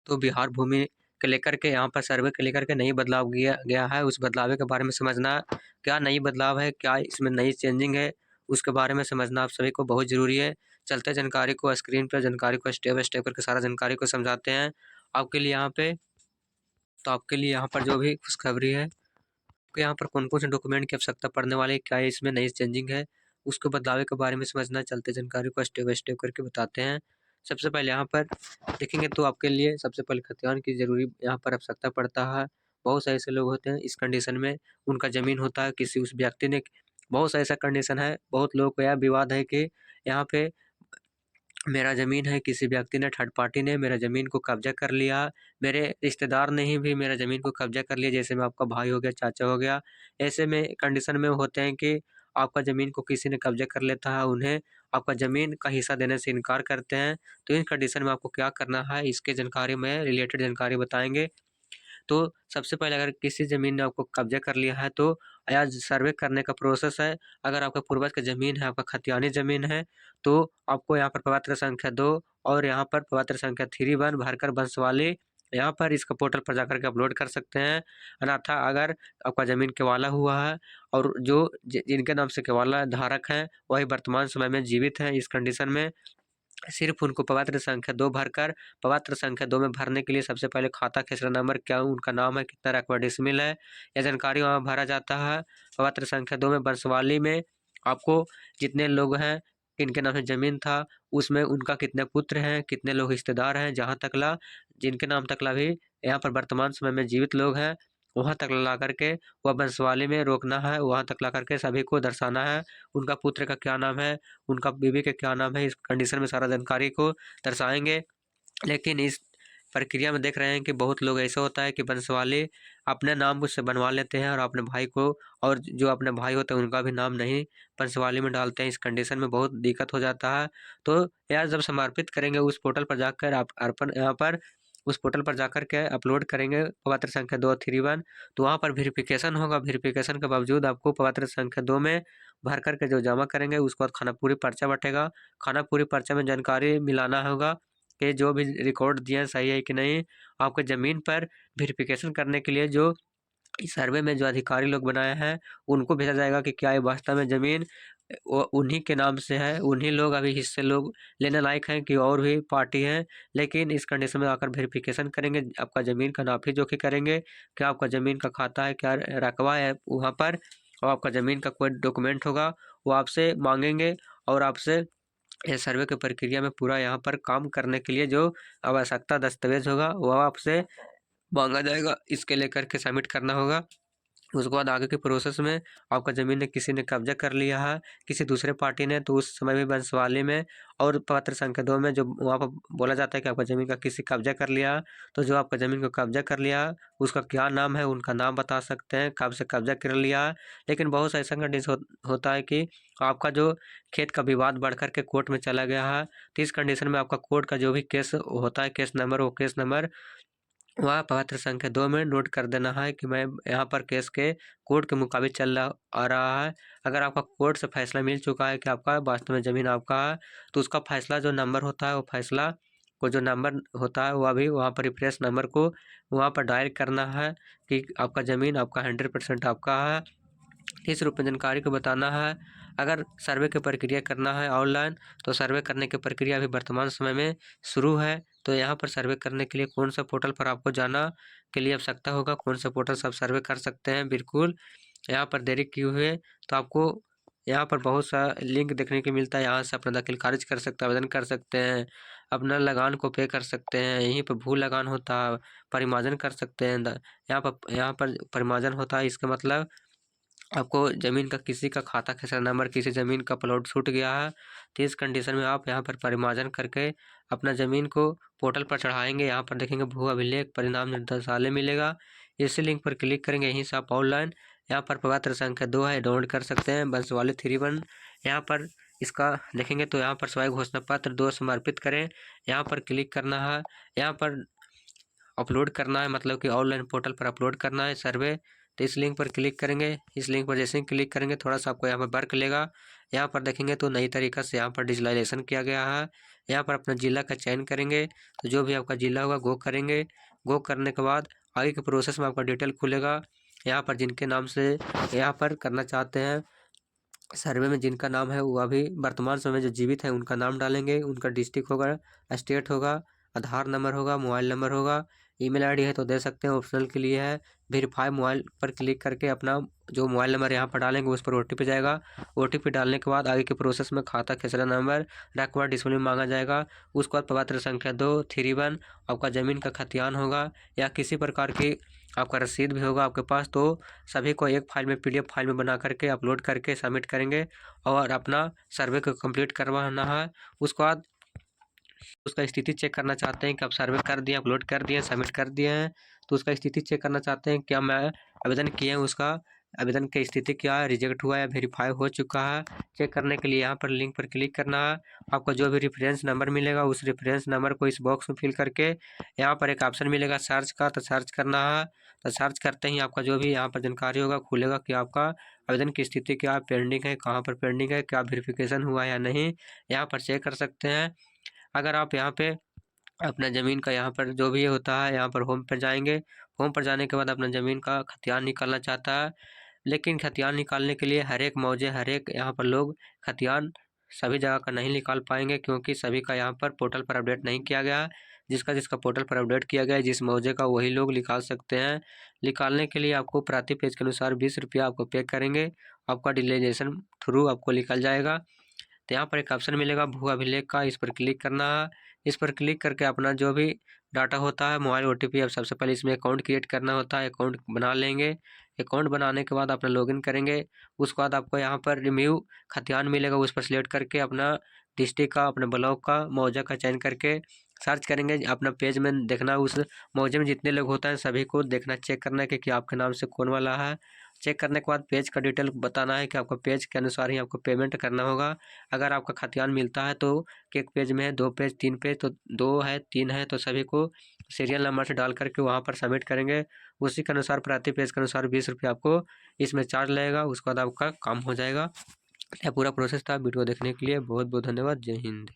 तो बिहार भूमि के लेकर के यहाँ पर सर्वे के लेकर के नई बदलाव किया गया है, उस बदलाव के बारे में समझना, क्या नई बदलाव है, क्या इसमें नई चेंजिंग है, उसके बारे में समझना आप सभी को बहुत ज़रूरी है। चलते हैं जानकारी को, स्क्रीन पर जानकारी को स्टेप बाय स्टेप करके सारा जानकारी को समझाते हैं आपके लिए यहाँ पे। तो आपके लिए यहाँ पर जो भी खुशखबरी है, आपको यहाँ पर कौन-कौन से डॉक्यूमेंट की आवश्यकता पड़ने वाली है, क्या इसमें नई चेंजिंग है, उसको बदलाव के बारे में समझना, चलते जानकारी को स्टेप बाय स्टेप करके बताते हैं। सबसे पहले यहाँ पर देखेंगे तो आपके लिए सबसे पहले खतियान की ज़रूरी यहाँ पर आवश्यकता पड़ता है। बहुत से ऐसे लोग होते हैं इस कंडीशन में, उनका ज़मीन होता है, किसी उस व्यक्ति ने, बहुत सा ऐसा कंडीशन है, बहुत लोगों को यह विवाद है कि यहाँ पे मेरा ज़मीन है, किसी व्यक्ति ने, थर्ड पार्टी ने मेरा ज़मीन को कब्ज़ा कर लिया, मेरे रिश्तेदार ने ही भी मेरा ज़मीन को कब्ज़ा कर लिया, जैसे में आपका भाई हो गया, चाचा हो गया। ऐसे में कंडीशन में होते हैं कि आपका ज़मीन को किसी ने कब्ज़ा कर लेता है, उन्हें आपका ज़मीन का हिस्सा देने से इनकार करते हैं। तो इन कंडीशन में आपको क्या करना है, इसके जानकारी में रिलेटेड जानकारी बताएँगे। तो सबसे पहले अगर किसी ज़मीन ने आपको कब्ज़ा कर लिया है तो या सर्वे करने का प्रोसेस है। अगर आपका पूर्वज का ज़मीन है, आपका खतियानी ज़मीन है, तो आपको यहाँ पर प्रपत्र संख्या 2 और यहाँ पर प्रपत्र संख्या 3-1 भरकर वंशावली यहाँ पर इसका पोर्टल पर जाकर के अपलोड कर सकते हैं। अन्यथा अगर आपका ज़मीन केवाला हुआ है और जो जिनके नाम से केवाला धारक हैं, वही वर्तमान समय में जीवित हैं, इस कंडीशन में सिर्फ़ उनको प्रपत्र संख्या 2 भरकर, प्रपत्र संख्या 2 में भरने के लिए सबसे पहले खाता खेसरा नंबर, क्या उनका नाम है, कितना रकबा डिसमिल है, यह जानकारी वहाँ भरा जाता है। प्रपत्र संख्या 2 में वंशावली में आपको जितने लोग हैं, किनके नाम से ज़मीन था, उसमें उनका कितने पुत्र हैं, कितने लोग रिश्तेदार हैं, जहाँ तकला जिनके नाम तकला भी यहाँ पर वर्तमान समय में जीवित लोग हैं, वहाँ तक ला कर के वह वंशावली में रोकना है, वहाँ तक ला कर के सभी को दर्शाना है। उनका पुत्र का क्या नाम है, उनका बीवी का क्या नाम है, इस कंडीशन में सारा जानकारी को दर्शाएँगे। लेकिन इस प्रक्रिया में देख रहे हैं कि बहुत लोग ऐसा होता है कि वंशावली अपने नाम से बनवा लेते हैं और अपने भाई को, और जो अपने भाई होते हैं उनका भी नाम नहीं वंशावली में डालते हैं। इस कंडीशन में बहुत दिक्कत हो जाता है। तो यह जब समर्पित करेंगे उस पोर्टल पर जाकर आप अर्पण यहाँ पर उस पोर्टल पर जाकर के अपलोड करेंगे प्रपत्र संख्या 2-1 तो वहाँ पर वेरिफ़िकेशन होगा। वेरिफ़िकेशन के बावजूद आपको प्रपत्र संख्या 2 में भर कर के जो जमा करेंगे उसके बाद खानापुरी पर्चा बँटेगा। खानापुरी पर्चा में जानकारी मिलाना होगा कि जो भी रिकॉर्ड दिए हैं सही है कि नहीं। आपको ज़मीन पर वेरिफ़िकेशन करने के लिए जो इस सर्वे में जो अधिकारी लोग बनाए हैं, उनको भेजा जाएगा कि क्या ये वास्तव में ज़मीन वो उन्हीं के नाम से है, उन्हीं लोग अभी हिस्से लोग लेने लायक हैं कि और भी पार्टी हैं। लेकिन इस कंडीशन में आकर वेरिफ़िकेशन करेंगे, आपका ज़मीन का नापी-जोखी करेंगे, क्या आपका ज़मीन का खाता है, क्या रकबा है वहाँ पर, और आपका ज़मीन का कोई डॉक्यूमेंट होगा, वो आपसे माँगेंगे और आपसे ये सर्वे की प्रक्रिया में पूरा यहाँ पर काम करने के लिए जो आवश्यकता दस्तावेज़ होगा, वह आपसे माँगा जाएगा। इसके लेकर के सबमिट करना होगा। उसके बाद आगे के प्रोसेस में आपका ज़मीन ने किसी ने कब्ज़ा कर लिया है, किसी दूसरे पार्टी ने, तो उस समय भी वंशावली में और पत्र संख्या 2 में जो वहाँ पर बोला जाता है कि आपका ज़मीन का किसी कब्ज़ा कर लिया, तो जो आपका ज़मीन को कब्ज़ा कर लिया, उसका क्या नाम है, उनका नाम बता सकते हैं, कब से कब्ज़ा कर लिया। लेकिन बहुत सा ऐसा कंडीशन होता है कि आपका जो खेत का विवाद बढ़ कर के कोर्ट में चला गया है, तो इस कंडीशन में आपका कोर्ट का जो भी केस होता है, केस नंबर, वो केस नंबर वहाँ पत्र संख्या 2 में नोट कर देना है कि मैं यहाँ पर केस के कोर्ट के मुताबिक चल रहा आ रहा है। अगर आपका कोर्ट से फैसला मिल चुका है कि आपका वास्तव में ज़मीन आपका है, तो उसका फैसला जो नंबर होता है, वो फैसला को जो नंबर होता है, वह भी वहाँ पर रिफ़रेंस नंबर को वहाँ पर डायल करना है कि आपका ज़मीन आपका 100% आपका है। इस रूप में जानकारी को बताना है। अगर सर्वे की प्रक्रिया करना है ऑनलाइन, तो सर्वे करने की प्रक्रिया अभी वर्तमान समय में शुरू है। तो यहाँ पर सर्वे करने के लिए कौन-सा पोर्टल पर आपको जाना के लिए आवश्यकता होगा, कौन-सा पोर्टल से आप सर्वे कर सकते हैं बिल्कुल। यहाँ पर देरी किए हुए तो आपको यहाँ पर बहुत सा लिंक देखने को मिलता है, यहाँ से अपना दाखिल खारिज कर सकते हैं, आवेदन कर सकते हैं, अपना लगान को पे कर सकते हैं। यहीं पर भू लगान होता है, परिमार्जन कर सकते हैं। यहाँ पर परिमार्जन होता है, इसका मतलब आपको ज़मीन का किसी का खाता खेसरा नंबर, किसी ज़मीन का प्लॉट छूट गया है, तो इस कंडीशन में आप यहाँ पर परिमार्जन करके अपना ज़मीन को पोर्टल पर चढ़ाएँगे। यहाँ पर देखेंगे भू अभिलेख परिणाम निर्देशालय मिलेगा। इसी लिंक पर क्लिक करेंगे, यहीं से आप ऑनलाइन यहाँ पर प्रपत्र संख्या 2 है, डाउनलोड कर सकते हैं। वंशावली 3-1 यहाँ पर इसका देखेंगे तो यहाँ पर स्वयं घोषणा पत्र 2 समर्पित करें, यहाँ पर क्लिक करना है। यहाँ पर अपलोड करना है, मतलब कि ऑनलाइन पोर्टल पर अपलोड करना है सर्वे। तो इस लिंक पर क्लिक करेंगे, इस लिंक पर जैसे ही क्लिक करेंगे थोड़ा सा आपको यहाँ पर वर्क लेगा। यहाँ पर देखेंगे तो नई तरीक़ा से यहाँ पर डिजिटलाइजेशन किया गया है। यहाँ पर अपना ज़िला का चयन करेंगे, तो जो भी आपका ज़िला होगा वो करेंगे। वो करने के बाद आगे के प्रोसेस में आपका डिटेल खुलेगा। यहाँ पर जिनके नाम से यहाँ पर करना चाहते हैं सर्वे में, जिनका नाम है वो अभी वर्तमान समय में जो जीवित है उनका नाम डालेंगे, उनका डिस्ट्रिक्ट होगा, स्टेट होगा, आधार नंबर होगा, मोबाइल नंबर होगा, ईमेल आईडी है तो दे सकते हैं, ऑप्शनल के लिए है। वेरीफाई मोबाइल पर क्लिक करके अपना जो मोबाइल नंबर यहाँ पर डालेंगे उस पर ओटीपी जाएगा। ओटीपी डालने के बाद आगे के प्रोसेस में खाता खेसरा नंबर रकबा डिस्प्ले में मांगा जाएगा। उसके बाद पत्र संख्या 2 3 आपका ज़मीन का खतियान होगा या किसी प्रकार की आपका रसीद भी होगा आपके पास, तो सभी को एक फाइल में पीडीएफ फाइल में बना करके अपलोड करके सबमिट करेंगे और अपना सर्वे को कंप्लीट करवाना है। उसके बाद उसका स्थिति चेक करना चाहते हैं कि आप सर्वे कर दिए, अपलोड कर दिए, सबमिट कर दिए हैं, तो उसका स्थिति चेक करना चाहते हैं क्या मैं आवेदन किए हैं, उसका आवेदन की स्थिति क्या है, रिजेक्ट हुआ है, वेरीफाई हो चुका है। चेक करने के लिए यहाँ पर लिंक पर क्लिक करना है। आपको जो भी रेफरेंस नंबर मिलेगा उस रेफरेंस नंबर को इस बॉक्स में फिल करके यहाँ पर एक ऑप्शन मिलेगा सर्च का, तो सर्च करना है। तो सर्च करते ही आपका जो भी यहाँ पर जानकारी होगा खुलेगा कि आपका आवेदन की स्थिति क्या पेंडिंग है, कहाँ पर पेंडिंग है, क्या वेरिफिकेशन हुआ या नहीं, यहाँ पर चेक कर सकते हैं। अगर आप यहाँ पे अपना ज़मीन का यहाँ पर जो भी होता है यहाँ पर होम पर जाएंगे। होम पर जाने के बाद अपना ज़मीन का खतियान निकालना चाहता है, लेकिन खतियान निकालने के लिए हर एक मौजे हर एक यहाँ पर लोग खतियान सभी जगह का नहीं निकाल पाएंगे, क्योंकि सभी का यहाँ पर पोर्टल पर अपडेट नहीं किया गया है। जिसका जिसका पोर्टल पर अपडेट किया गया है जिस मौजे का वही लोग निकाल सकते हैं। निकालने के लिए आपको प्रति पेज के अनुसार 20 रुपया आपको पे करेंगे, आपका डिलीगेशन थ्रू आपको निकल जाएगा। तो यहाँ पर एक ऑप्शन मिलेगा भू अभिलेख का, इस पर क्लिक करना है। इस पर क्लिक करके अपना जो भी डाटा होता है मोबाइल ओटीपी, अब सबसे पहले इसमें अकाउंट क्रिएट करना होता है, अकाउंट बना लेंगे। अकाउंट बनाने के बाद अपना लॉगिन करेंगे। उसके बाद आपको यहाँ पर रिम्यू खतियान मिलेगा, उस पर सिलेक्ट करके अपना डिस्ट्रिक्ट का, अपने ब्लॉक का, मौजा का चयन करके सर्च करेंगे। अपना पेज में देखना उस मौजे में जितने लोग होते हैं सभी को देखना, चेक करना है कि आपके नाम से कौन वाला है। चेक करने के बाद पेज का डिटेल बताना है कि आपका पेज के अनुसार ही आपको पेमेंट करना होगा। अगर आपका खतियान मिलता है तो एक पेज में है, 2 पेज 3 पेज, तो 2 है 3 है तो सभी को सीरियल नंबर से डाल करके वहाँ पर सबमिट करेंगे। उसी के अनुसार प्रति पेज के अनुसार 20 रुपये आपको इसमें चार्ज लगेगा। उसके बाद आपका काम हो जाएगा। यह पूरा प्रोसेस था। वीडियो देखने के लिए बहुत बहुत धन्यवाद। जय हिंद।